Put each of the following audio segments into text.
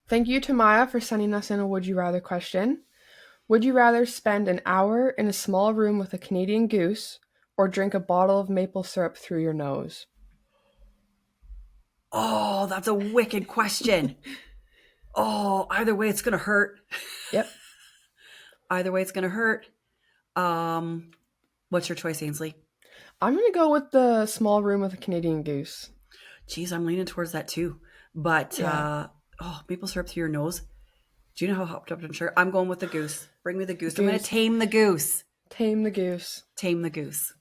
Thank you to Maya for sending us in a Would You Rather question. Would you rather spend an hour in a small room with a Canadian goose or drink a bottle of maple syrup through your nose? Oh, that's a wicked question. Oh, either way, it's going to hurt. Yep. Either way, it's going to hurt. Um, what's your choice, Ainsley? I'm going to go with the small room with a Canadian goose. Geez, I'm leaning towards that too. But, Yeah. maple syrup through your nose. Do you know how hopped up I'm sure? I'm going with the goose. Bring me the goose. I'm going to Goose. tame the goose. Tame the goose. Tame the goose.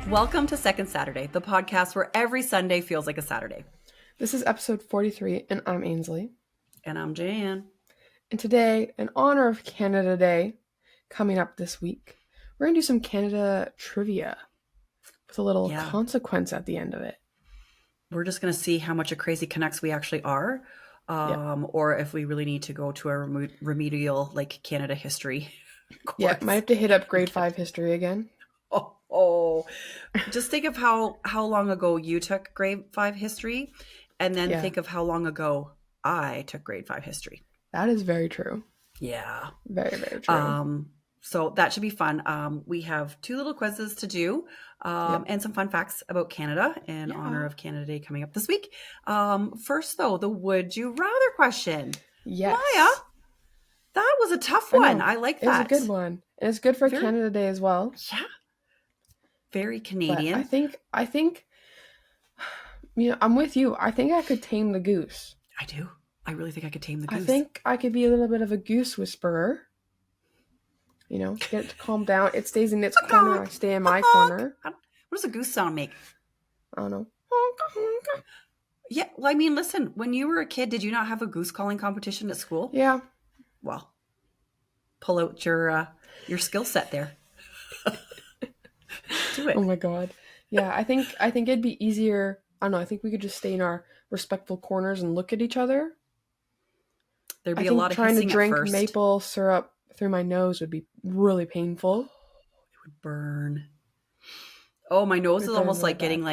Welcome to Second Saturday, the podcast where every Sunday feels like a Saturday. This is episode 43, and I'm Ainsley. And I'm Jan. And today, in honor of Canada Day, coming up this week, we're going to do some Canada trivia with a little consequence at the end of it. We're just going to see how much of Crazy Canucks we actually are, or if we really need to go to a remedial, like, Canada history course. Yeah, might have to hit up grade 5 history again. Oh, just think of how long ago you took grade 5 history, and then think of how long ago I took grade 5 history. That is very true. Yeah. Very, very true. So that should be fun. We have 2 little quizzes to do, and some fun facts about Canada in honor of Canada Day coming up this week. First, though, the would you rather question. Yes. Maya, that was a tough one. I like that. It was a good one. And it's good for Canada Day as well. Yeah. Very Canadian. But I think, I'm with you. I think I could tame the goose. I do. I really think I could tame the goose. I think I could be a little bit of a goose whisperer. Get it to calm down. It stays in its corner. I stay in my corner. What does a goose sound make? I don't know. Yeah. Well, I mean, listen, when you were a kid, did you not have a goose calling competition at school? Yeah. Well, pull out your skill set there. Do it. Oh my God. Yeah, I think it'd be easier. I don't know. I think we could just stay in our respectful corners and look at each other. There'd be a lot of hissing at first. Trying to drink maple syrup through my nose would be really painful. It would burn. Oh, my nose is almost like getting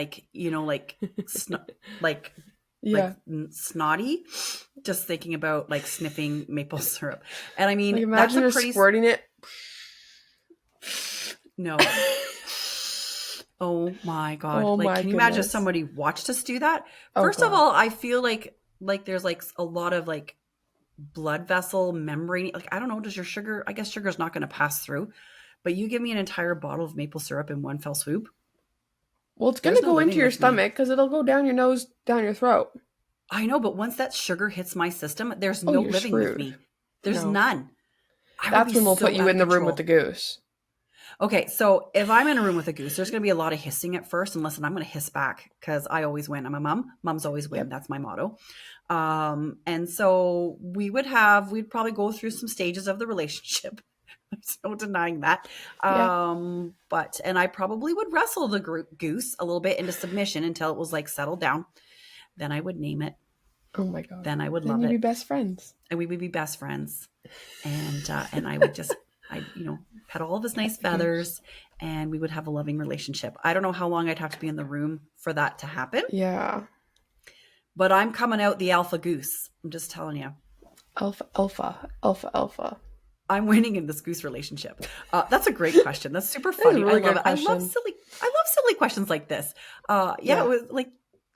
snotty. Just thinking about like sniffing maple syrup. And I mean, imagine that's just squirting it. No. Oh my God. Oh my can you imagine if somebody watched us do that? First of all, I feel like there's like a lot of like blood vessel membrane. Like, I don't know, I guess sugar's not going to pass through, but you give me an entire bottle of maple syrup in one fell swoop. Well, it's going to go into your stomach because it'll go down your nose, down your throat. I know, but once that sugar hits my system, there's no living with me. There's none. That's when we'll put you in the room with the goose. Okay, so if I'm in a room with a goose, there's going to be a lot of hissing at first. And listen, I'm going to hiss back because I always win. I'm a mom. Moms always win. Yep. That's my motto. And so we'd probably go through some stages of the relationship. There's no denying that. And I probably would wrestle the goose a little bit into submission until it was like settled down. Then I would name it. Oh my God. Then I would love it. We'd be best friends. And we would be best friends. And I would just... pet all of his nice feathers, and we would have a loving relationship. I don't know how long I'd have to be in the room for that to happen. Yeah. But I'm coming out the alpha goose. I'm just telling you. Alpha. I'm winning in this goose relationship. That's a great question. That's super funny. Really I love it. Question. I love silly questions like this. It was like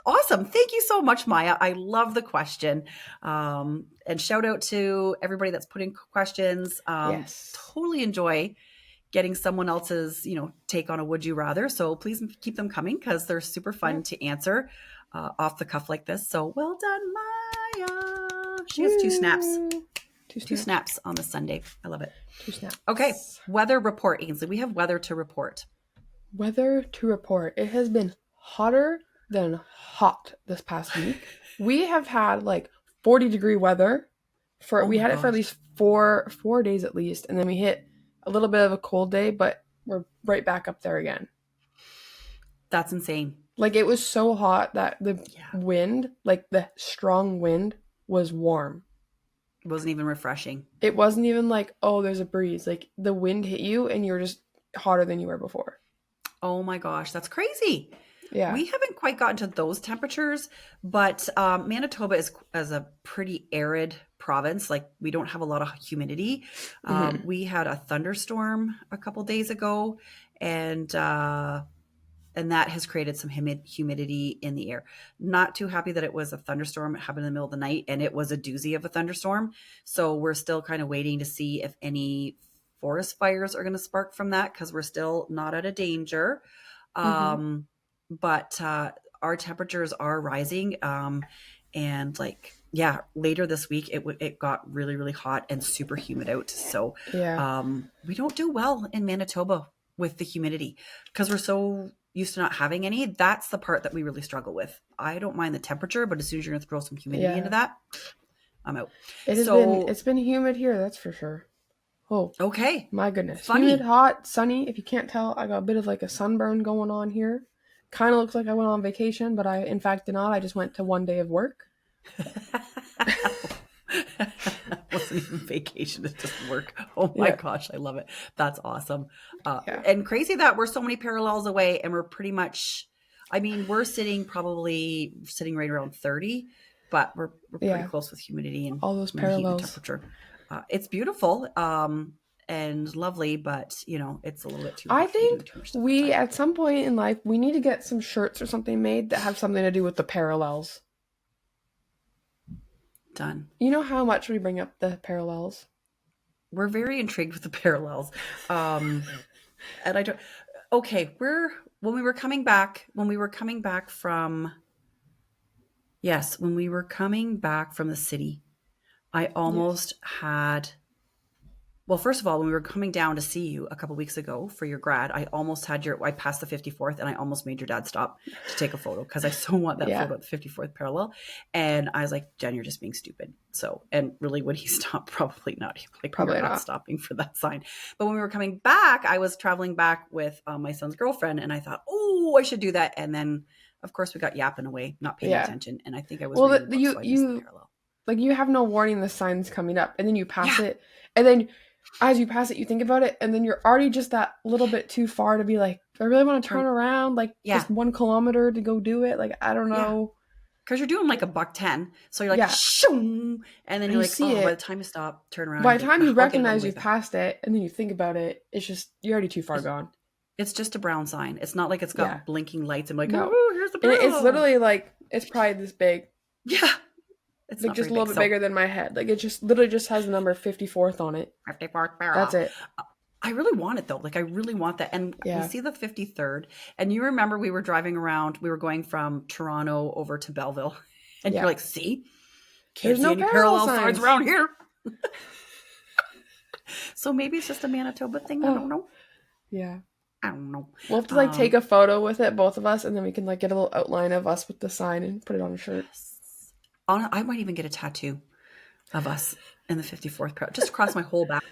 awesome. Thank you so much, Maya. I love the question. And shout out to everybody that's putting questions. Yes. Totally enjoy getting someone else's, take on a would you rather. So please keep them coming because they're super fun to answer off the cuff like this. So well done, Maya. She has 2 snaps. Two snaps on the Sunday. I love it. 2 snaps. Okay. Weather report, Ainsley. We have weather to report. Weather to report. It has been hotter than hot this past week. We have had like 40-degree weather we had it for at least 4 days at least, and then we hit a little bit of a cold day, but we're right back up there again. That's insane. Like, it was so hot that the wind, like the strong wind, was warm. It wasn't even refreshing. It wasn't even like, oh, there's a breeze. Like, the wind hit you and you're just hotter than you were before. Oh my gosh, that's crazy. Yeah. We haven't quite gotten to those temperatures, but Manitoba is a pretty arid province. Like we don't have a lot of humidity. Mhm. We had a thunderstorm a couple days ago, and that has created some humidity in the air. Not too happy that it was a thunderstorm. It happened in the middle of the night, and it was a doozy of a thunderstorm. So we're still kind of waiting to see if any forest fires are going to spark from that, because we're still not out of danger. Mhm. But our temperatures are rising, and like, yeah, later this week it got really, really hot and super humid out. So Yeah. we don't do well in Manitoba with the humidity, because we're so used to not having any. That's the part that we really struggle with. I don't mind the temperature, but as soon as you're going to throw some humidity into Yeah. that, I'm out. It's So, been humid here, that's for sure. Oh, okay, my goodness. Humid, funny. hot, sunny. If you can't tell, I got a bit of like a sunburn going on here. Kind of looks like I went on vacation, but I in fact did not. I just went to one day of work. Wasn't even vacation, it's just work. Oh my Yeah. gosh, I love it. That's awesome. Yeah. And crazy that we're so many parallels away, and we're pretty much, I mean, we're probably sitting right around 30, but we're pretty Yeah. close with humidity and All those heat and parallels. temperature. It's beautiful, and lovely, but it's a little bit too I hot to be doing think too much stuff we, outside. at some point in life, we need to get some shirts or something made that have something to do with the parallels. Done. You know how much we bring up the parallels? We're very intrigued with the parallels. And I don't, okay, when we were coming back from, yes, when we were coming back from the city, I Yes. almost had, well, first of all, when we were coming down to see you a couple weeks ago for your grad, I passed the 54th, and I almost made your dad stop to take a photo, because I so want that Yeah. photo at the 54th parallel. And I was like, Jen, you're just being stupid. So, and really, would he stop? Probably not. Like, we are Probably not not. stopping for that sign. But when we were coming back, I was traveling back with my son's girlfriend, and I thought, oh, I should do that. And then, of course, we got yapping away, not paying Yeah. attention. And I think I was Well, reading a book, so I missed the parallel. like you have no warning the sign's coming up, and then you pass Yeah. it, and then as you pass it, you think about it, and then you're already just that little bit too far to be like, do I really want to turn around? Like Yeah. just 1 kilometer to go do it? Like, I don't know. Because you're doing like a $1.10. So you're like, Yeah. shoom, and then And you're you like, see oh, by the it. time you stop, turn around. By the time you I'll get it on recognize the way you've back. passed it, and then you think about it, it's just, you're already too far gone. It's just a brown sign. It's not like it's got blinking lights and like, No. oh, here's the And parallel. it's literally like, it's probably this big. Yeah. It's like not just a very little bit bigger than my head. Like it just literally just has the number 54th on it. 54th parallel. That's it. I really want it though. Like I really want that. And we see the 53rd. And you remember we were driving around, we were going from Toronto over to Belleville. And you're like, see? Can't see any parallel signs around here. So maybe it's just a Manitoba thing. I don't know. Yeah. I don't know. We'll have to like take a photo with it, both of us, and then we can like get a little outline of us with the sign and put it on a shirt. I might even get a tattoo of us in the 54th parallel, just across my whole back.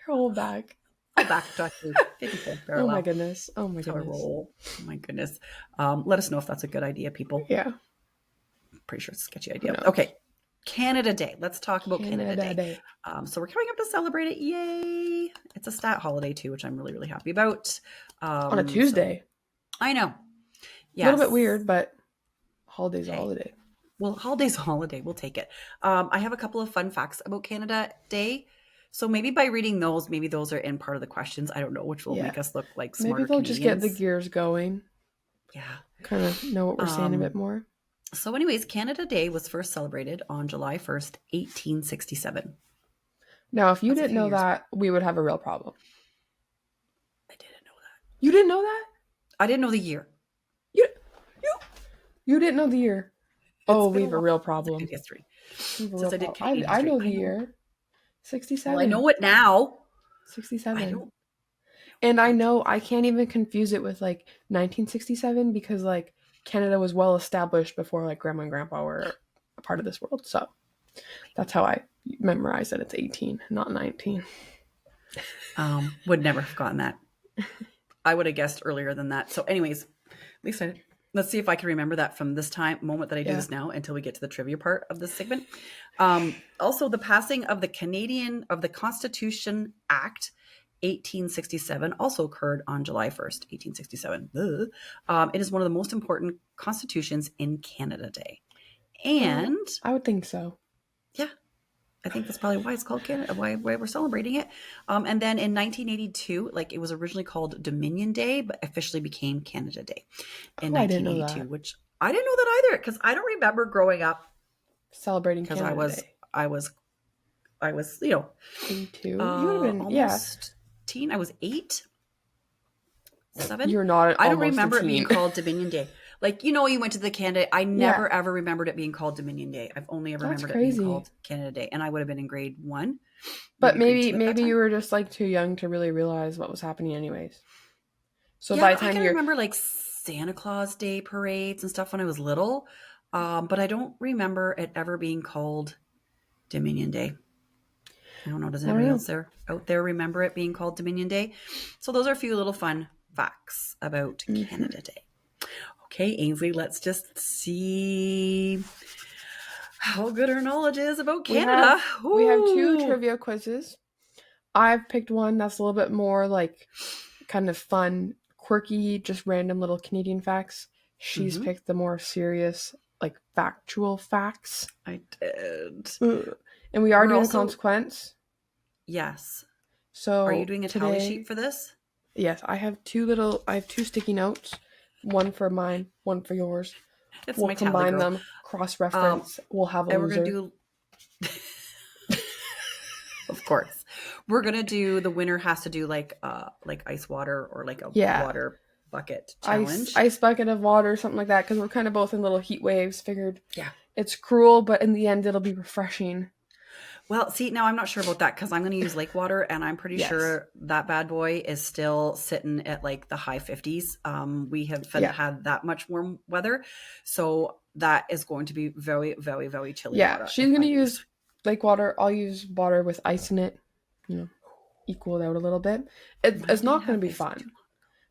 Your whole back. Whole back tattoo. 54th parallel. Oh my goodness. Oh my goodness. Oh my goodness. Let us know if that's a good idea, people. Yeah. Pretty sure it's a sketchy idea. Okay. Canada Day. Let's talk about Canada Day. So we're coming up to celebrate it. Yay. It's a stat holiday too, which I'm really, really happy about. On a Tuesday. So, I know. Yeah. A little bit weird, but holiday's a holiday. Well, holiday's a holiday. We'll take it. I have a couple of fun facts about Canada Day. So maybe by reading those, maybe those are in part of the questions. I don't know, which will make us look like smarter Maybe they'll Canadians. just get the gears going. Yeah. Kind of know what we're saying a bit more. So anyways, Canada Day was first celebrated on July 1st, 1867. Now, if you didn't know that, we would have a real problem. I didn't know that. You didn't know that? I didn't know the year. You didn't know the year. We have a real problem. History. I know the year. 67. Well, I know it now. 67. And I know I can't even confuse it with like 1967 because like Canada was well established before like Grandma and Grandpa were a part of this world. So that's how I memorized that it's 18, not 19. Would never have gotten that. I would have guessed earlier than that. So anyways, Lisa, let's see if I can remember that from this moment that I do this now until we get to the trivia part of this segment. Also, the passing of the Constitution Act 1867, also occurred on July 1st, 1867. It is one of the most important constitutions in Canada Day. And I would think so. Yeah, I think that's probably why it's called Canada, why we're celebrating it. And then in 1982, like, it was originally called Dominion Day, but officially became Canada Day in 1982, which I didn't know that either, because I don't remember growing up celebrating Canada Day. I was, 82. You would have been almost teen. I was 8, 7. You're not. I don't remember it being called Dominion Day. Like, you went to the Canada. I never ever remembered it being called Dominion Day. I've only ever remembered it being called Canada Day, and I would have been in grade 1. But maybe you were just like too young to really realize what was happening, anyways. So by the time I remember like Santa Claus Day parades and stuff when I was little, but I don't remember it ever being called Dominion Day. I don't know. Does anybody else out there remember it being called Dominion Day? So those are a few little fun facts about Canada Day. Okay, Ainsley, let's just see how good our knowledge is about Canada. We have 2 trivia quizzes. I've picked one that's a little bit more like kind of fun, quirky, just random little Canadian facts. She's picked the more serious, like factual facts. I did. And we are doing a consequence. Yes. So are you doing a tally sheet for this? Yes, I have 2 sticky notes. One for mine, one for yours. We'll combine them, cross-reference. We'll have a loser. We're going to do... Of course. We're going to do... The winner has to do like ice water or like a water bucket challenge. Ice bucket of water, something like that, because we're kind of both in little heat waves. Figured it's cruel, but in the end, it'll be refreshing. Well, see, now I'm not sure about that, because I'm going to use lake water, and I'm pretty sure that bad boy is still sitting at like the high 50s. We haven't had that much warm weather, so that is going to be very, very, very chilly. Yeah, she's going to use lake water. I'll use water with ice in it, equal it out a little bit. It's not going to be fun,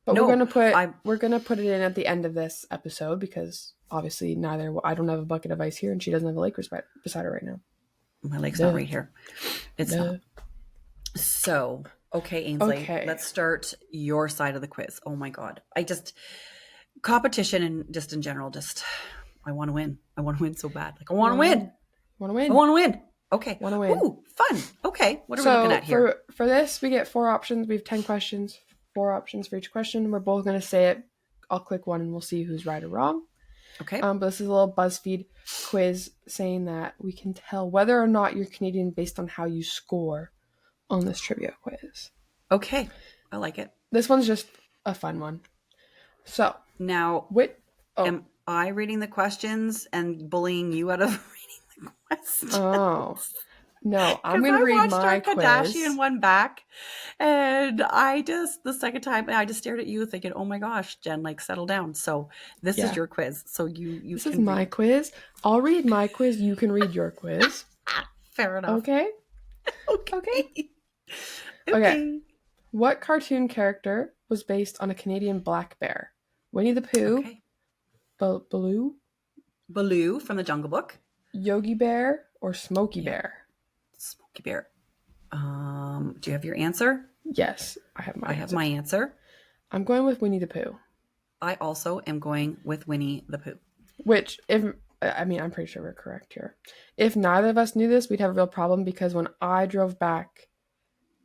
but we're going to put it in at the end of this episode, because obviously I don't have a bucket of ice here, and she doesn't have a lake beside her right now. My leg's not right here. It's not. So, okay, Ainsley, let's start your side of the quiz. Oh my God. Competition and just in general, I want to win. I want to win so bad. Like, I want to win. I want to win. Okay. Want to win. Ooh, fun. Okay. What are we looking at here? For this, we get 4 options. We have 10 questions, 4 options for each question. We're both going to say it. I'll click one and we'll see who's right or wrong. Okay. But this is a little BuzzFeed quiz saying that we can tell whether or not you're Canadian based on how you score on this trivia quiz. Okay. I like it. This one's just a fun one. So now, am I reading the questions and bullying you out of reading the questions? Oh. No, I'm going to read my quiz. Kardashian one back, and the second time, I just stared at you thinking, oh my gosh, Jen, like, settle down. So this is your quiz. So you This is my quiz. I'll read my quiz. You can read your quiz. Fair enough. Okay. Okay. What cartoon character was based on a Canadian black bear? Winnie the Pooh? Baloo? Baloo from the Jungle Book? Yogi Bear or Smokey Bear? Smokey Bear. Do you have your answer? Yes, I have my answer. I have my answer. I'm going with Winnie the Pooh. I also am going with Winnie the Pooh. Which, I'm pretty sure we're correct here. If neither of us knew this, we'd have a real problem, because when I drove back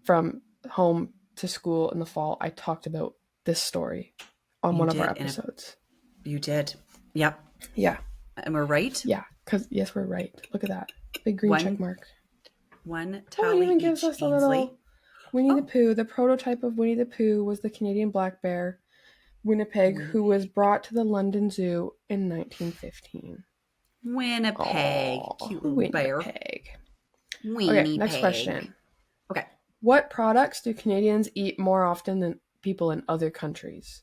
from home to school in the fall, I talked about this story on one of our episodes. You did. Yep. Yeah. And we're right? Yeah, because yes, we're right. Look at that. Big green check mark. One tally it even gives us a little Winnie the Pooh. The prototype of Winnie the Pooh was the Canadian black bear, Winnipeg, who was brought to the London Zoo in 1915. Winnipeg. Cute little bear. Okay, next question. Okay. What products do Canadians eat more often than people in other countries?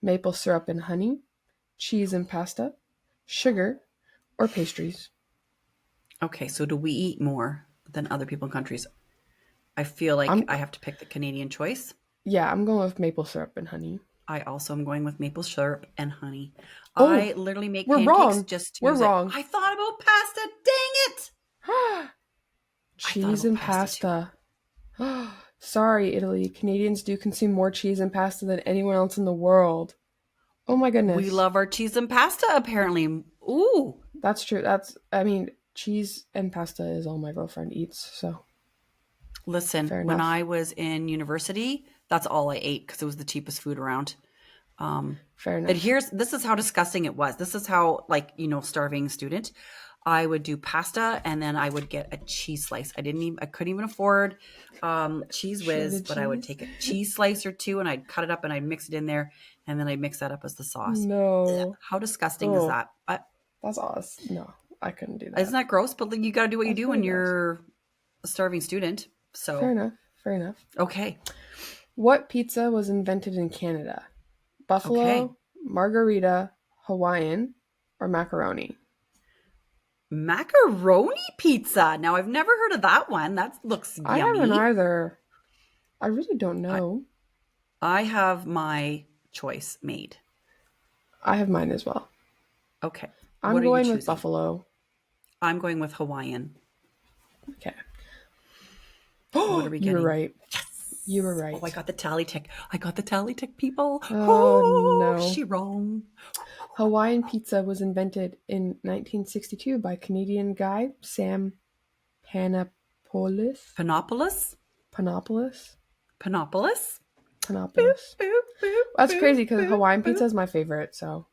Maple syrup and honey, cheese and pasta, sugar, or pastries? Okay, so do we eat more than other people in countries? I feel like I have to pick the Canadian choice. Yeah, I'm going with maple syrup and honey. I also am going with maple syrup and honey. Oh, I literally make pancakes just to use it. Wrong. I thought about pasta. Dang it! Cheese and pasta. Sorry, Italy. Canadians do consume more cheese and pasta than anyone else in the world. Oh my We goodness. love our cheese and pasta, apparently. Ooh. That's true. I mean, cheese and pasta is all my girlfriend eats, so Listen, fair when enough. I was in university, that's all I ate because it was the cheapest food around. Fair And enough. this is how disgusting it was. This is how, like, starving student. I would do pasta and then I would get a cheese slice. I couldn't even afford cheese whiz, Shredded but I would cheese? take a cheese slice or two and I'd cut it up and I'd mix it in there and then I'd mix that up as the sauce. Ugh, No. how disgusting is Oh, that? But that's awesome. No, I couldn't do isn't that. that gross? But you got to do what you That's do when pretty gross. you're a starving student. Fair So, enough. Fair enough. okay. What pizza was invented in Canada? Okay. Buffalo, margarita, Hawaiian, or macaroni? Macaroni pizza. Now, I've never heard of that one. That looks I haven't yummy. either. I really don't I, know. I have my choice made. I have mine as well. Okay. I'm What are you going with choosing? buffalo. I'm going with Hawaiian. Okay. What are Oh, we you were getting? right. You were Oh, right. I got the tally tick. I got the tally tick, people. Oh Oh, no. she wrong. Hawaiian pizza was invented in 1962 by Canadian guy Sam Panopoulos. Panopolis? Panopoulos? Panopolis? Boop, Panopoulos. boop, boop, That's boop, crazy because boop, Hawaiian boop. pizza is my favorite, so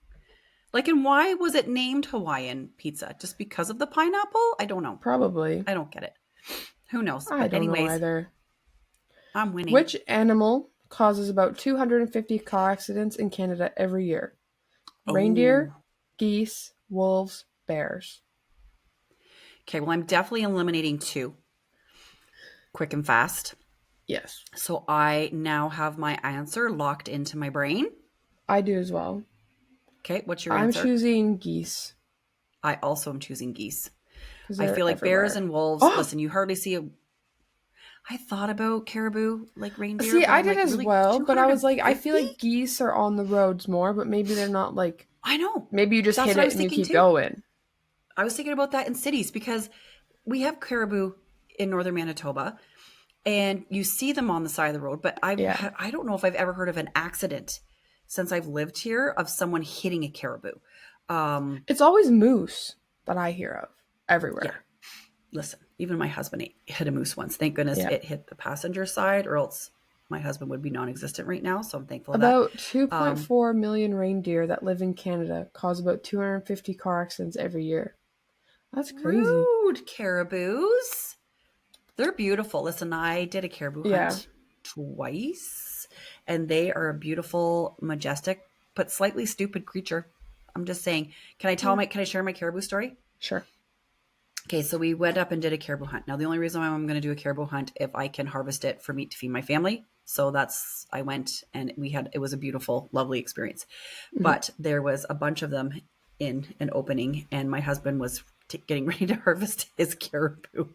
Like, and why was it named Hawaiian pizza? Just because of the pineapple? I don't know. probably. I don't get it. Who knows? I But don't know anyways, either. I'm winning. Which animal causes about 250 car accidents in Canada every year? Oh. Reindeer, geese, wolves, bears. Okay, well, I'm definitely eliminating two. Quick and fast. Yes. So I now have my answer locked into my brain. I do as well. Okay, what's your I'm answer? choosing geese I also am choosing geese. because I they're feel like bears everywhere. and wolves, Oh, listen, you hardly see a. I thought about caribou, like reindeer, see, but I I'm did like, as really? well, but I was like, I feel 250? like geese are on the roads more, but maybe they're not like, I know. maybe you just That's hit what I it was and you thinking keep too. going. I was thinking about that in cities because we have caribou in northern Manitoba and you see them on the side of the road, but Yeah. I don't know if I've ever heard of an accident since I've lived here of someone hitting a caribou. It's always moose that I hear of Yeah. everywhere. Listen, even my husband hit a moose once. Thank goodness Yeah. it hit the passenger side, or else my husband would be non-existent right now. So I'm thankful of that. About 2.4 million reindeer that live in Canada cause about 250 car accidents every year. That's crazy. Rude caribous. They're beautiful. Listen, I did a caribou Yeah. hunt twice, and they are a beautiful, majestic, but slightly stupid creature. I'm just saying. Can I share my caribou story? Sure. Okay, so we went up and did a caribou hunt. Now, the only reason why I'm going to do a caribou hunt if I can harvest it for meat to feed my family. So I went and it was a beautiful, lovely experience. Mhm. But there was a bunch of them in an opening, and my husband was getting ready to harvest his caribou.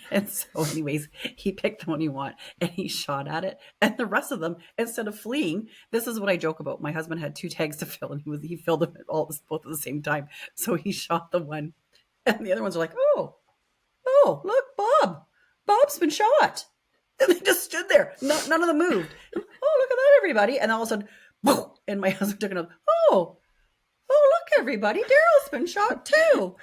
And so, anyways, he picked the one he wanted and he shot at it. And the rest of them, instead of fleeing, this is what I joke about. My husband had 2 tags to fill, and he filled them both at the same time. So he shot the one, and the other ones are like, "Oh, look, Bob! Bob's been shot." And they just stood there. None of them moved. Oh, look at that, everybody! And all of a sudden, boom! And my husband took another. Oh, look, everybody! Daryl's been shot too.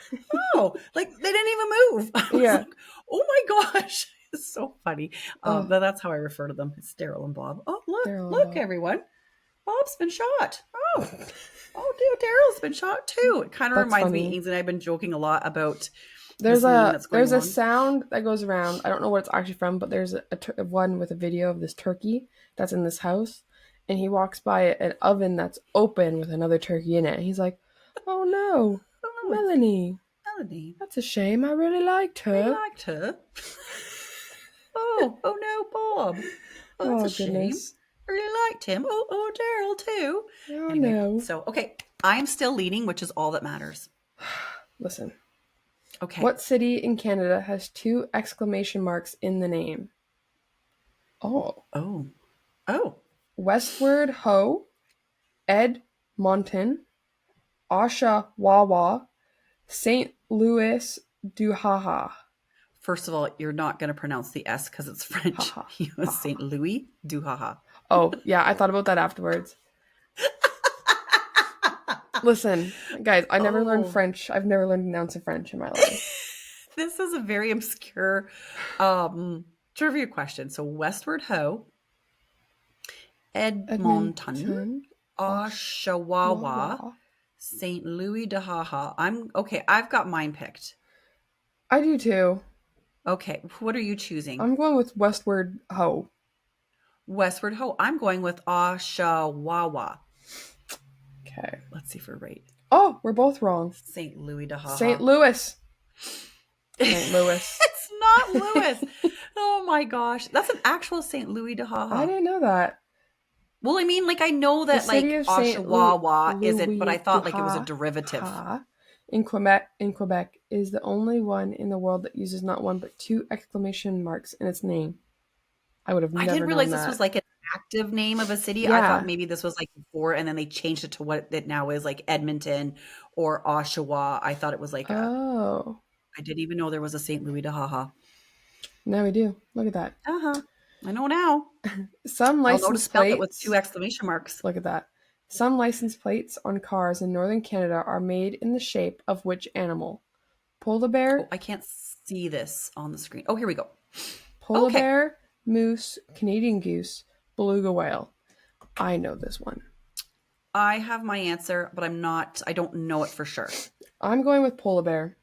Oh, like they didn't even move. I was Yeah. like, oh my gosh, it's so funny. Oh. But that's how I refer to them. It's Daryl and Bob. Oh, Daryl and look, Bob. everyone! Bob's been shot. Oh, dude, Daryl's been shot too. It kind of That's reminds me. funny. Ainsley and I've been joking a lot about. There's this meme a that's going there's a on. sound that goes around. I don't know what it's actually from, but there's a one with a video of this turkey that's in this house, and he walks by an oven that's open with another turkey in it. And he's like, "Oh no, Oh no, it's Melanie, Melanie. that's a shame. I really liked I her." liked her. Oh no, Bob. Oh, that's a shame. Goodness. I really liked him. Oh, Daryl too. Oh Anyway, no. so okay, I'm still leading, which is all that matters. Listen. Okay. What city in Canada has 2 exclamation marks in the name? Oh. Oh. Westward Ho, Edmonton, Oshawa, St. Louis, Duhaha. First of all, you're not going to pronounce the S because it's French. Haha. He was Saint Louis du Haha. Oh, yeah, I thought about that afterwards. Listen, guys, I never learned French. I've never learned an ounce of French in my life. This is a very obscure trivia question. So Westward Ho, Edmonton, Oshawa, St. Louis de Haha. I've got mine picked. I do too. Okay, what are you choosing? I'm going with Westward Ho. Westward Ho. I'm going with Oshawa. Okay. Let's see if we're right. Oh, we're both wrong. St. Louis de Haha. St. Louis. St. Louis. It's not Louis. Oh my gosh. That's an actual St. Louis de Haha. I didn't know that. Well, I mean, like, I know that, like, Oshawa isn't, but I thought, like, it was a derivative. In Quebec is the only one in the world that uses not one but two exclamation marks in its name. I would have never known that. I didn't realize this was, like, an active name of a city. Yeah. I thought maybe this was, like, before, and then they changed it to what it now is, like, Edmonton or Oshawa. I thought it was, like, I didn't even know there was a St. Louis de Haha. Now we do. Look at that. I know now. Some license plates it with two exclamation marks. Look at that. Some license plates on cars in northern Canada are made in the shape of which animal? Polar bear. Oh, I can't see this on the screen. Oh, here we go. Polar bear, moose, Canadian goose, beluga whale. I know this one. I have my answer, but I don't know it for sure. I'm going with polar bear.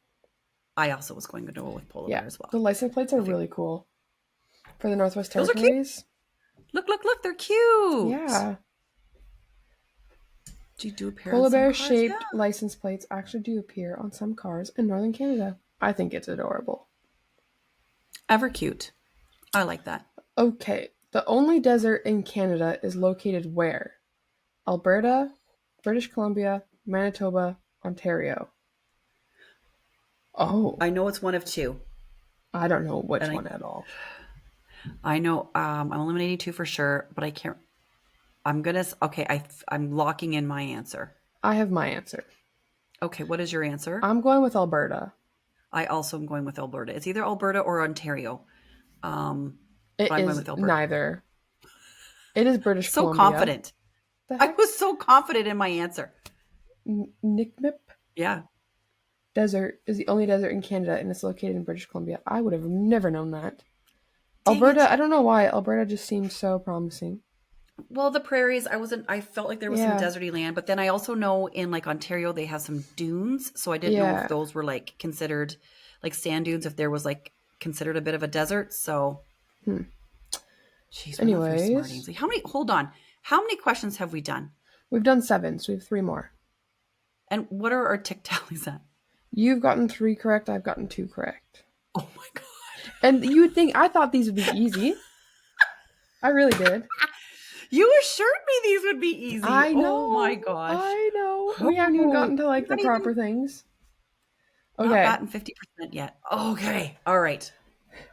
I also was going to go with polar bear as well. The license plates are really cool. For the Northwest Territories. Look, they're cute. Yeah. Do appear Polar bear shaped license plates actually do appear on some cars in northern Canada. I think it's adorable. Ever cute. I like that. Okay. The only desert in Canada is located where? Alberta, British Columbia, Manitoba, Ontario. Oh. I know it's one of two. I don't know which one at all. I know I'm eliminating two for sure, but I can't. I'm locking in my answer. I have my answer. Okay, what is your answer? I'm going with Alberta. I also am going with Alberta. It's either Alberta or Ontario. It is with neither. It is British Columbia. So confident. I was so confident in my answer. Nipmuc? Yeah. Desert is the only desert in Canada, and it's located in British Columbia. I would have never known that. Alberta, I don't know why. Alberta just seems so promising. Well, the prairies, I felt like there was some deserty land, but then I also know in like Ontario, they have some dunes. So I didn't know if those were like considered like sand dunes, if there was like considered a bit of a desert. So, Jeez, anyways, hold on. How many questions have we done? We've done 7, so we have 3 more. And what are our tick tallies at? You've gotten 3 correct. I've gotten 2 correct. Oh my God. And you would think, I thought these would be easy. I really did. You assured me these would be easy. I know. Oh my gosh. I know. We haven't even gotten to like the proper things. Okay. Not gotten 50% yet. Okay. All right.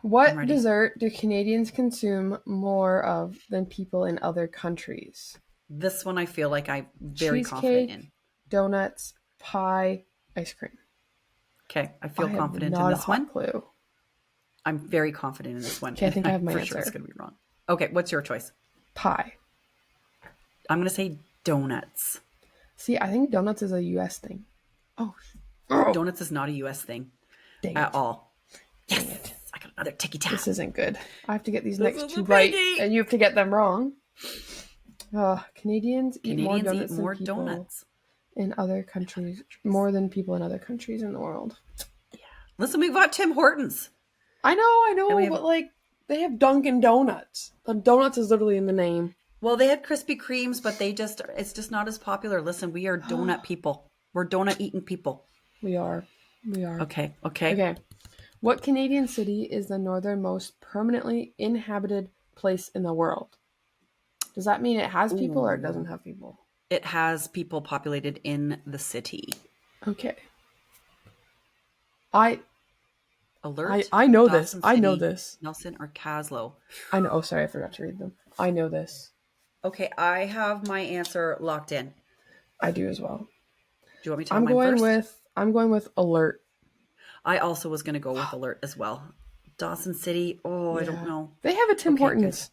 What dessert do Canadians consume more of than people in other countries? This one I feel like I'm very confident in. Donuts, pie, ice cream. Okay. I feel confident in this one. Clue. I'm very confident in this one. Okay, I think I have my answer. For sure it's going to be wrong. Okay. What's your choice? Pie. I'm going to say donuts. See, I think donuts is a U.S. thing. Oh. Donuts is not a U.S. thing at all. Yes. Dang it. I got another ticky tack. This isn't good. I have to get these next 2 right, and you have to get them wrong. Canadians eat more donuts in other countries, more than people in other countries in the world. Yeah. Listen, we've got Tim Hortons. I know, but like they have Dunkin' Donuts. The donuts is literally in the name. Well, they had Krispy Kremes, but it's just not as popular. Listen, we are donut people. We're donut eating people. We are. Okay. What Canadian city is the northernmost permanently inhabited place in the world? Does that mean it has people or it doesn't have people? It has people populated in the city. Okay. Alert. I know Dawson this. City, I know this. Nelson or Caslow. I know. Oh, sorry. I forgot to read them. I know this. Okay. I have my answer locked in. I do as well. Do you want me to tell mine first? I'm going with alert. I also was going to go with alert as well. Dawson City. Oh, I don't Yeah. know. They have a Tim Okay, Hortons.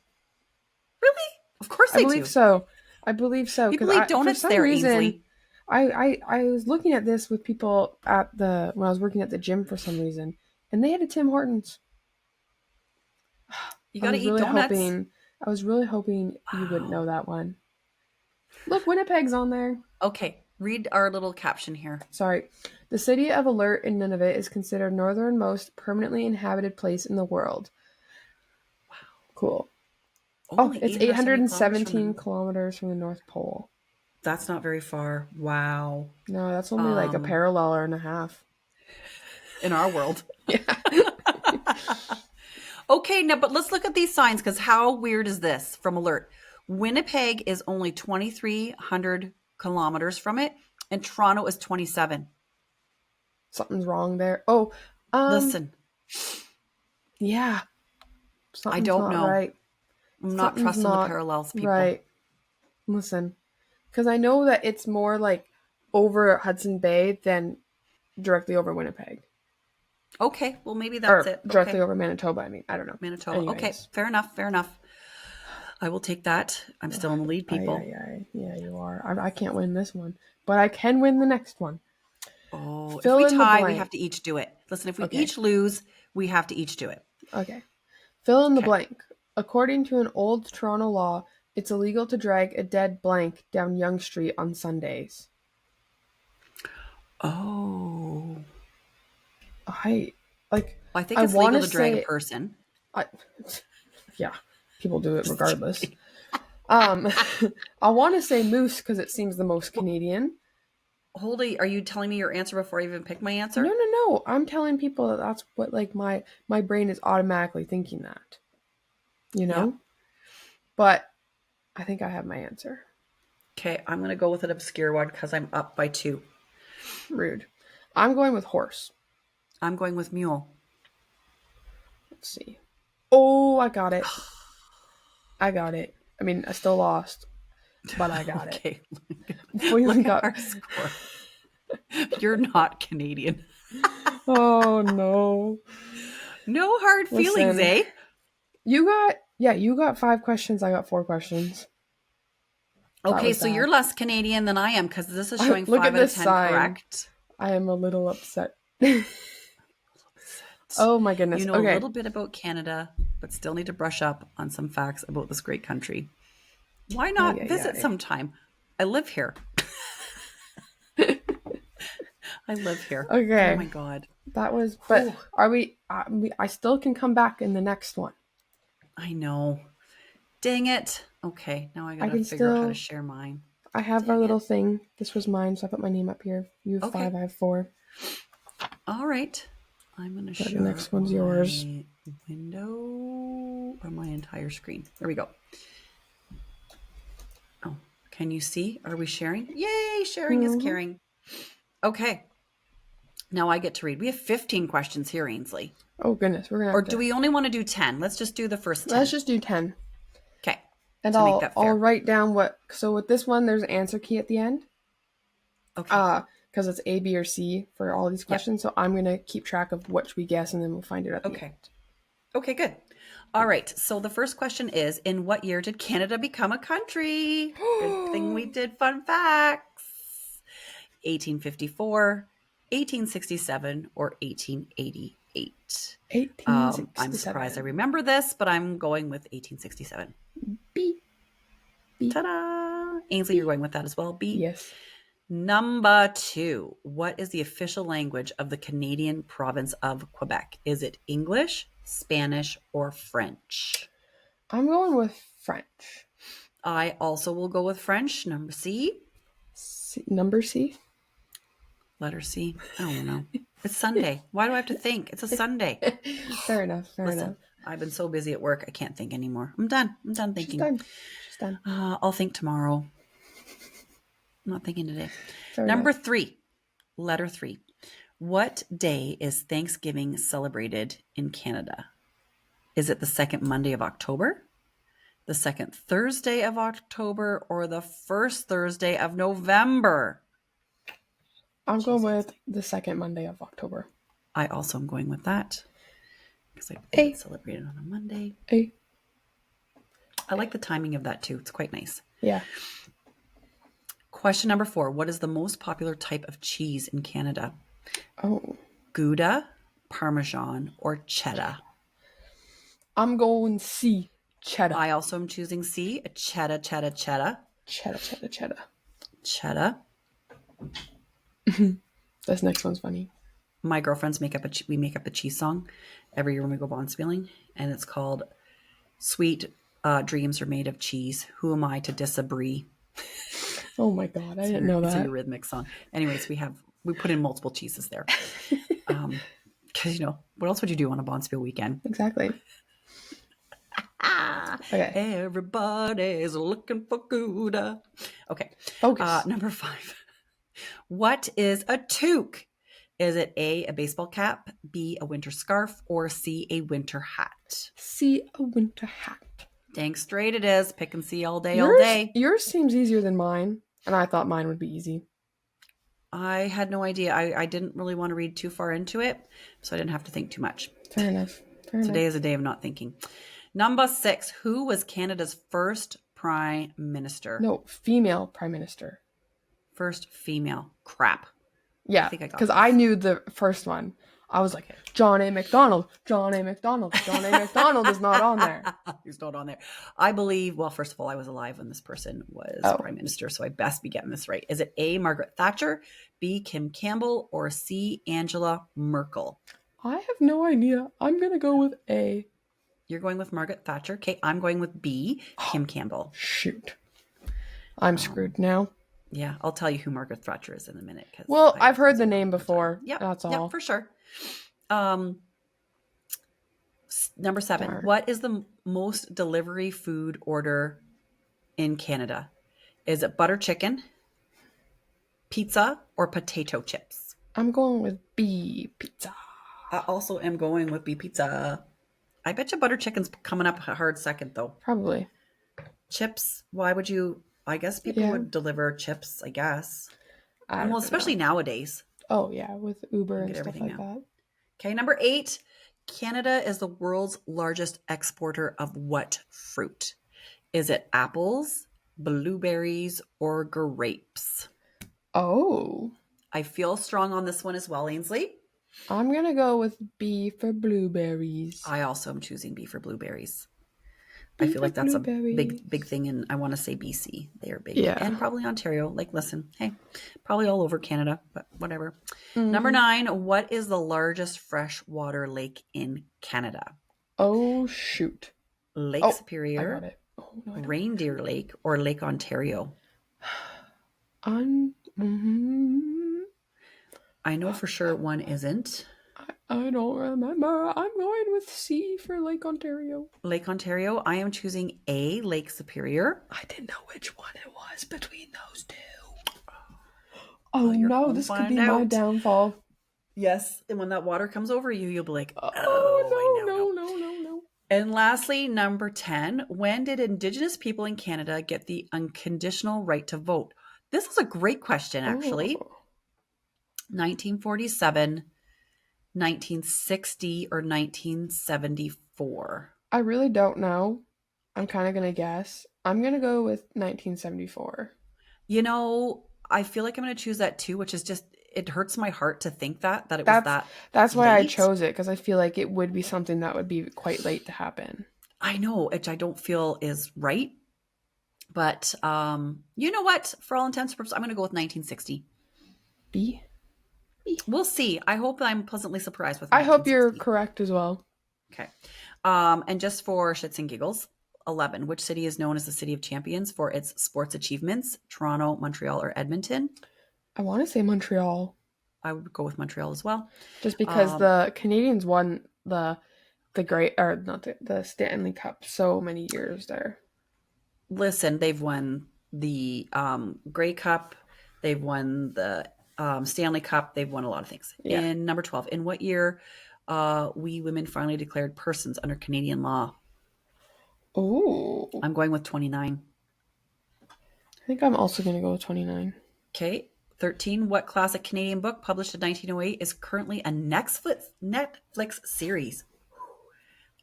Really? Of course I they believe do. so. I believe so. People Because eat for donuts some there, reason, Ainsley. I was looking at this with people when I was working at the gym for some reason, and they had a Tim Hortons. You I got to was eat really donuts. hoping. I was really hoping you wouldn't know Wow. that one. Look, Winnipeg's on there. Okay, read our little caption here. Sorry. The city of Alert in Nunavut is considered northernmost permanently inhabited place in the world. Wow. Cool. Oh, Only it's 870 kilometers from 817 the... kilometers from the North Pole. That's not very far. Wow. No, that's only like a parallel and a half. In our world. Yeah. Okay, now, but let's look at these signs because how weird is this from Alert? Winnipeg is only 2,300 kilometers from it, and Toronto is 27. Something's wrong there. Oh, Listen, yeah. I Something's don't not know. right. I'm not Something's trusting the not parallels, people. right. Listen, because I know that it's more like over Hudson Bay than directly over Winnipeg. Okay, well, maybe that's it. Directly Okay. over Manitoba, I mean. I don't know. Manitoba. Anyways. Okay, fair enough. Fair enough. I will take that. I'm still in the lead, people. Yeah, you are. I can't win this one, but I can win the next one. Oh, Fill if we in the tie, we blank. have to each do it. Listen, if we Okay. each lose, we have to each do it. Okay. Fill in the Okay. blank. According to an old Toronto law, it's illegal to drag a dead blank down Yonge Street on Sundays. Oh. I think it's legal to drag a say, person. Yeah, people do it regardless. I want to say moose because it seems the most Canadian. Holdy, are you telling me your answer before I even pick my answer? No. I'm telling people that that's what like my brain is automatically thinking that. You know? Yep. But I think I have my answer. Okay, I'm going to go with an obscure one because I'm up by 2. Rude. I'm going with horse. I'm going with mule. Let's see. Oh, I got it. I got it. I mean, I still lost, but I got Okay. it. We Look got at our score. You're not Canadian. Oh, no. No hard feelings, eh? You got 5 questions. I got 4 questions. Okay, so you're less Canadian than I am because this is showing 5 out of 10 correct. I am a little upset. Oh my goodness. You know a little bit about Canada, but still need to brush up on some facts about this great country. Why not visit sometime? I live here. I live here. Okay. Oh my God. That was, but are we, I still can come back in the next one. I know. Dang it. Okay, now I gotta figure out how to share mine. I have our little thing. This was mine, so I put my name up here. You have 5, I have 4. All right. I'm going to share the next one's yours. Window or my entire screen. There we go. Oh, can you see? Are we sharing? Yay, sharing is caring. Okay. Now I get to read. We have 15 questions here, Ainsley. Oh, goodness. We're gonna. Or do we only want to do 10? Let's just do the first 10. Let's just do 10. Okay. And I'll write down what. So with this one, there's an answer key at the end. Okay. Because it's A, B, or C for all these questions. So I'm going to keep track of which we guess, and then we'll find it at the end. Okay, good. All right. So the first question is, in what year did Canada become a country? Good thing we did fun facts. 1854, 1867, or 1888? 1867. I'm surprised I remember this, but I'm going with 1867. B. Ta-da! Ainsley, you're going with that as well. B. Yes. Number 2. What is the official language of the Canadian province of Quebec? Is it English, Spanish, or French? I'm going with French. I also will go with French. Number C. Number C? Letter C. I don't know. It's Sunday. Why do I have to think? It's a Sunday. Fair enough. Fair enough. I've been so busy at work, I can't think anymore. I'm done. I'm done thinking. She's done. I'll think tomorrow. I'm not thinking today. Fair Number enough. 3. Letter 3. What day is Thanksgiving celebrated in Canada? Is it the second Monday of October, the second Thursday of October, or the first Thursday of November? I'm going with the second Monday of October. I also am going with that. because I A. it's celebrated on a Monday. A. I like the timing of that too. It's quite nice. Yeah. Question number 4. What is the most popular type of cheese in Canada? Oh. Gouda, Parmesan, or cheddar? I'm going C. Cheddar. I also am choosing C. Cheddar. Cheddar. Cheddar. This next one's funny. My girlfriends make up a cheese song every year when we go bonspieling, and it's called "Sweet Dreams Are Made of Cheese. Who am I to disagree?" Oh my god, I didn't know that. It's a Eurythmics song. Anyways, we put in multiple cheeses there, because what else would you do on a bonspiel weekend? Exactly. Okay. Everybody's looking for Gouda. Okay. Focus. Number 5. What is a toque? Is it A, a baseball cap, B, a winter scarf, or C, a winter hat? C, a winter hat. Dang straight it is. Pick and C all day. Yours seems easier than mine, and I thought mine would be easy. I had no idea. I didn't really want to read too far into it, so I didn't have to think too much. Fair enough. Today is a day of not thinking. Number 6. Who was Canada's first prime minister? No, female prime minister. First female. Crap. Yeah, because I knew the first one. I was like, John A. Macdonald. John A. Macdonald. John A. Macdonald is not on there. He's not on there. I believe, well, first of all, I was alive when this person was prime minister, so I best be getting this right. Is it A, Margaret Thatcher, B, Kim Campbell, or C, Angela Merkel? I have no idea. I'm going to go with A. You're going with Margaret Thatcher. Okay, I'm going with B, Kim Campbell. Shoot. I'm screwed now. Yeah, I'll tell you who Margaret Thatcher is in a minute. Well, I've heard the name before. Yeah, that's all. Yeah, for sure. Number 7. Darn. What is the most delivery food order in Canada? Is it butter chicken, pizza, or potato chips? I'm going with B, pizza. I also am going with B, pizza. I bet you butter chicken's coming up a hard second, though. Probably. Chips, why would you... I guess people would deliver chips, I guess. Well, especially nowadays. Oh, yeah, with Uber and stuff like that. Okay, number 8. Canada is the world's largest exporter of what fruit? Is it apples, blueberries, or grapes? Oh. I feel strong on this one as well, Ainsley. I'm going to go with B for blueberries. I also am choosing B for blueberries. I feel like that's a big thing in, I want to say BC. They are big. Yeah. And probably Ontario. Like, listen, hey, probably all over Canada, but whatever. Mm-hmm. Number 9, what is the largest freshwater lake in Canada? Oh, shoot. Lake Superior, I got it. Oh, no, Reindeer Lake, or Lake Ontario? I know for sure one isn't. I don't remember. I'm going with C for Lake Ontario. Lake Ontario. I am choosing A, Lake Superior. I didn't know which one it was between those two. Oh no, this could be my downfall. Yes, and when that water comes over you, you'll be like, no. And lastly, number 10, when did Indigenous people in Canada get the unconditional right to vote? This is a great question, actually. 1947, 1960, or 1974? I really don't know. I'm kind of going to guess. I'm going to go with 1974. I feel like I'm going to choose that too, which is just, it hurts my heart to think that it was that That's why I chose it, because I feel like it would be something that would be quite late to happen. I know, which I don't feel is right. But you know what? For all intents and purposes, I'm going to go with 1960. B? We'll see. I hope I'm pleasantly surprised with. I hope you're correct as well. Okay. And just for shits and giggles, 11. Which city is known as the City of Champions for its sports achievements? Toronto, Montreal, or Edmonton? I want to say Montreal. I would go with Montreal as well. Just because the Canadians won the Stanley Cup so many years there. Listen, they've won the Grey Cup. They've won the Stanley Cup. They've won a lot of things. Yeah. In number 12, in what year we women finally declared persons under Canadian law? Oh. I'm going with 29. I think I'm also going to go with 29. Okay. 13, what classic Canadian book published in 1908 is currently a Netflix series?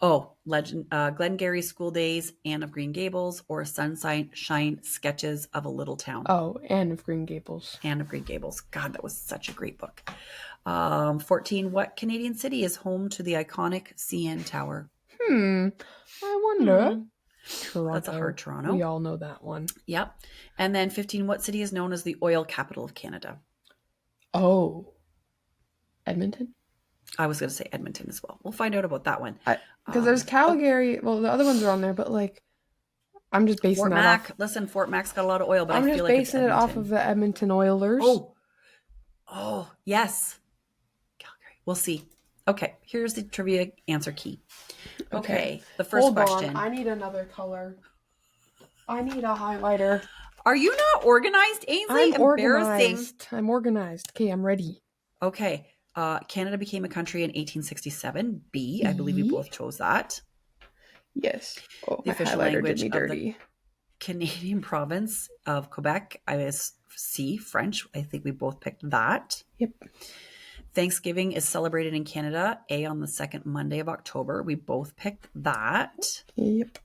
Oh, Legend, Glengarry School Days, Anne of Green Gables, or Sunshine Sketches of a Little Town. Oh, Anne of Green Gables. Anne of Green Gables. God, that was such a great book. 14. What Canadian city is home to the iconic CN Tower? I wonder. Toronto. That's a hard Toronto. We all know that one. Yep. And then 15. What city is known as the oil capital of Canada? Oh, Edmonton? I was going to say Edmonton as well. We'll find out about that one. Because there's Calgary. Well, the other ones are on there, but like, I'm just basing Fort that Mac. off. Listen, Fort Mac's got a lot of oil, but I'm I just feel like it's basing it off Edmonton. of the Edmonton Oilers. Oh, yes. Calgary. We'll see. Okay, here's the trivia answer key. Okay, the first Hold question. on. I need another color. I need a highlighter. Are you not organized, Ainsley? I'm organized. Okay, I'm ready. Okay. Canada became a country in 1867. B. I believe we both chose that. Yes. Oh, The my official highlighter language did me of dirty. the Canadian province of Quebec. I was C. French. I think we both picked that. Yep. Thanksgiving is celebrated in Canada. A, on the second Monday of October. We both picked that. Yep.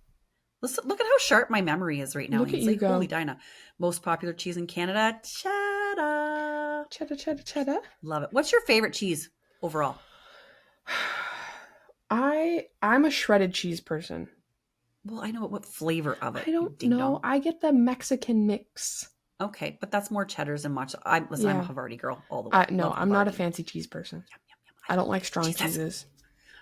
Listen, look at how sharp my memory is right now. Look at Ainsley. you go. Holy Dinah. Most popular cheese in Canada? Cheddar. Cheddar, cheddar, cheddar. Love it. What's your favorite cheese overall? I'm a shredded cheese person. Well, I know, but what flavor of it? I don't know. I get the Mexican mix. Okay, but that's more cheddars and mozzarella. I'm a Havarti girl all the way. No, Love I'm not a Havarti. fancy cheese person. I don't like strong cheeses.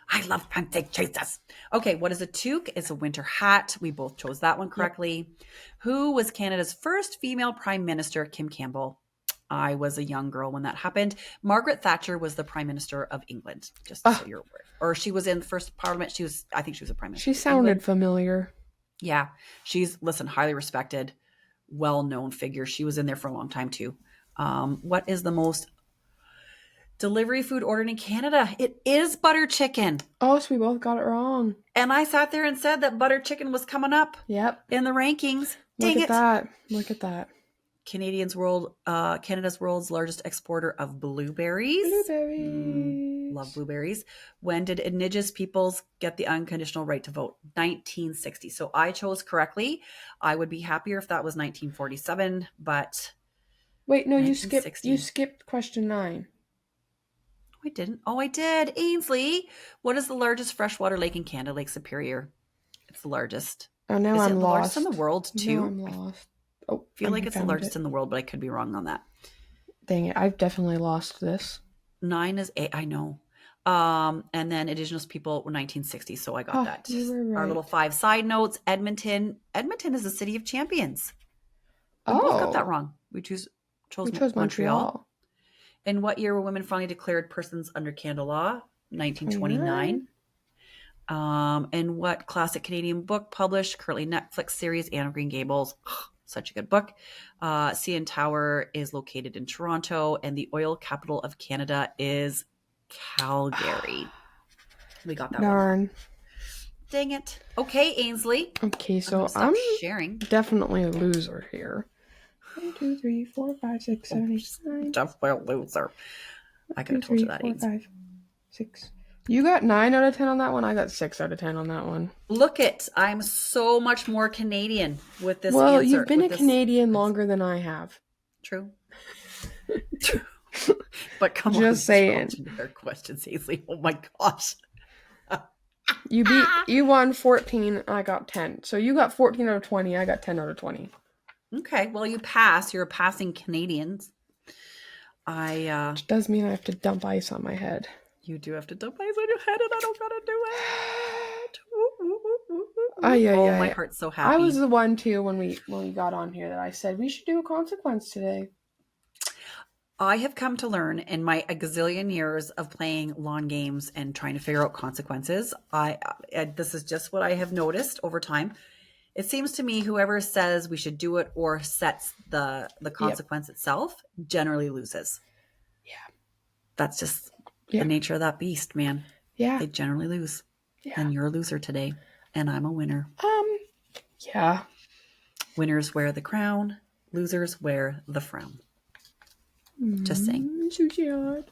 I love fancy cheeses. Okay, what is a toque? It's a winter hat. We both chose that one correctly. Yep. Who was Canada's first female prime minister? Kim Campbell. I was a young girl when that happened. Margaret Thatcher was the prime minister of England, just so you're aware. Or she was in the first parliament. I think she was a prime minister. She sounded familiar. Yeah. She's, highly respected, well-known figure. She was in there for a long time too. What is the most delivery food ordered in Canada? It is butter chicken. Oh, so we both got it wrong. And I sat there and said that butter chicken was coming up. Yep. In the rankings. Dang it. Look at that. Canada's world's largest exporter of blueberries. Love blueberries. When did Indigenous peoples get the unconditional right to vote? 1960. So I chose correctly. I would be happier if that was 1947, but wait, no, you skipped question 9. I didn't. Oh, I did. Ainsley, what is the largest freshwater lake in Canada? Lake Superior. It's the largest. Oh, now I'm lost. Is it the largest in the world too? No, I'm lost. Oh, I feel like it's the largest in the world, but I could be wrong on that. Dang it. I've definitely lost this. 9 is 8. I know. And then Indigenous people were 1960. So I got that. You were right. Our little 5 side notes. Edmonton is a city of champions. We both got that wrong. We chose Montreal. In what year were women finally declared persons under Canada law? 1929. And what classic Canadian book published? Currently Netflix series, Anne of Green Gables. Such a good book. CN Tower is located in Toronto, and the oil capital of Canada is Calgary. We got that one. Dang it. Okay, Ainsley. Okay, so I'm sharing. Definitely a loser here. 1, 2, 3, 4, 5, 6, 7, 8, 9. Definitely a loser. I could have told you that, 4, 5, 6. You got 9 out of 10 on that one. I got 6 out of 10 on that one. Look it. I'm so much more Canadian with this answer. Well, you've been a Canadian longer than I have. True. But come on. Just saying. Their questions, Ainsley. Oh my gosh. You won 14. I got 10. So you got 14 out of 20. I got 10 out of 20. Okay. Well, you pass. You're passing Canadians. Which does mean I have to dump ice on my head. You do have to dump ice on your head, and I don't gotta do it. My heart's so happy. I was the one too when we got on here that I said we should do a consequence today. I have come to learn in my a gazillion years of playing lawn games and trying to figure out consequences. This is just what I have noticed over time. It seems to me whoever says we should do it or sets the consequence itself generally loses. Yeah, that's just. The nature of that beast, man. Yeah. They generally lose. Yeah. And you're a loser today. And I'm a winner. Yeah. Winners wear the crown. Losers wear the frown. Just saying. sushi hot.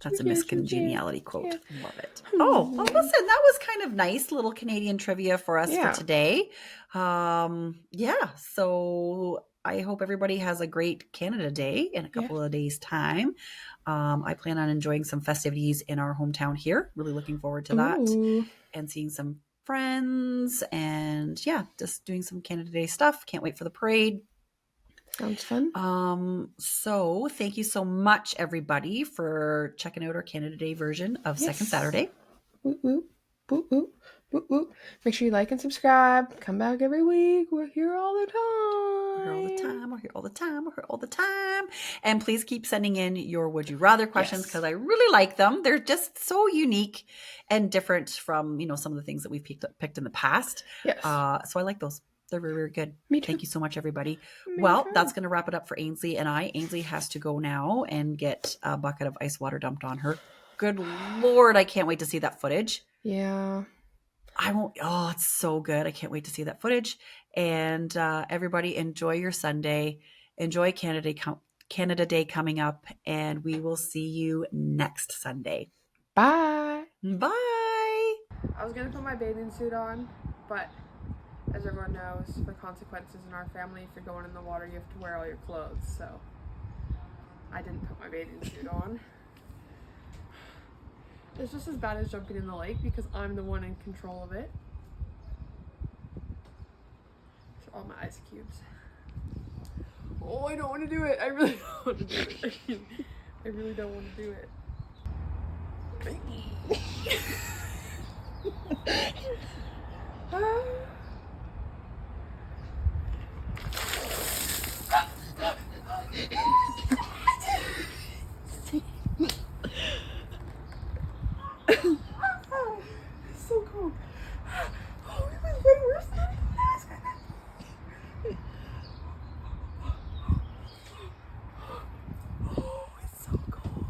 That's a Miss Congeniality quote. Love it. Oh, well, listen, that was kind of nice little Canadian trivia for us for today. Yeah, so I hope everybody has a great Canada Day in a couple of days' time. I plan on enjoying some festivities in our hometown here. Really looking forward to that. Ooh. And seeing some friends and just doing some Canada Day stuff. Can't wait for the parade. Sounds fun. So thank you so much, everybody, for checking out our Canada Day version of Second Saturday. Whoop, whoop, whoop, whoop, whoop, whoop. Make sure you like and subscribe. Come back every week. We're here all the time. We're here all the time. We're here all the time. We're here all the time. And please keep sending in your Would You Rather questions because I really like them. They're just so unique and different from, some of the things that we've picked in the past. Yes. So I like those. They're very, very good. Me too. Thank you so much, everybody. Me Well, too. that's going to wrap it up for Ainsley and I. Ainsley has to go now and get a bucket of ice water dumped on her. Good Lord, I can't wait to see that footage. Yeah. I won't. Oh, it's so good. I can't wait to see that footage. And everybody, enjoy your Sunday. Enjoy Canada Day coming up. And we will see you next Sunday. Bye. Bye. I was going to put my bathing suit on, but as everyone knows, for consequences in our family, if you're going in the water, you have to wear all your clothes. So I didn't put my bathing suit on. It's just as bad as jumping in the lake because I'm the one in control of it. So all my ice cubes. Oh, I don't want to do it. I really don't want to do it. I really don't want to do it. It's so cold. Oh, it was way worse than I thought it was gonna. Oh, it's so cold.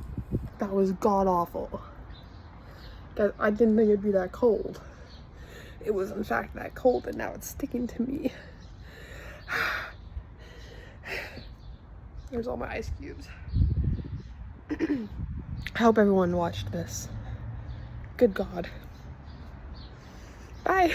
That was god awful. I didn't think it'd be that cold. It was in fact that cold, and now it's sticking to me. There's all my ice cubes. I hope everyone watched this. Good God. Bye.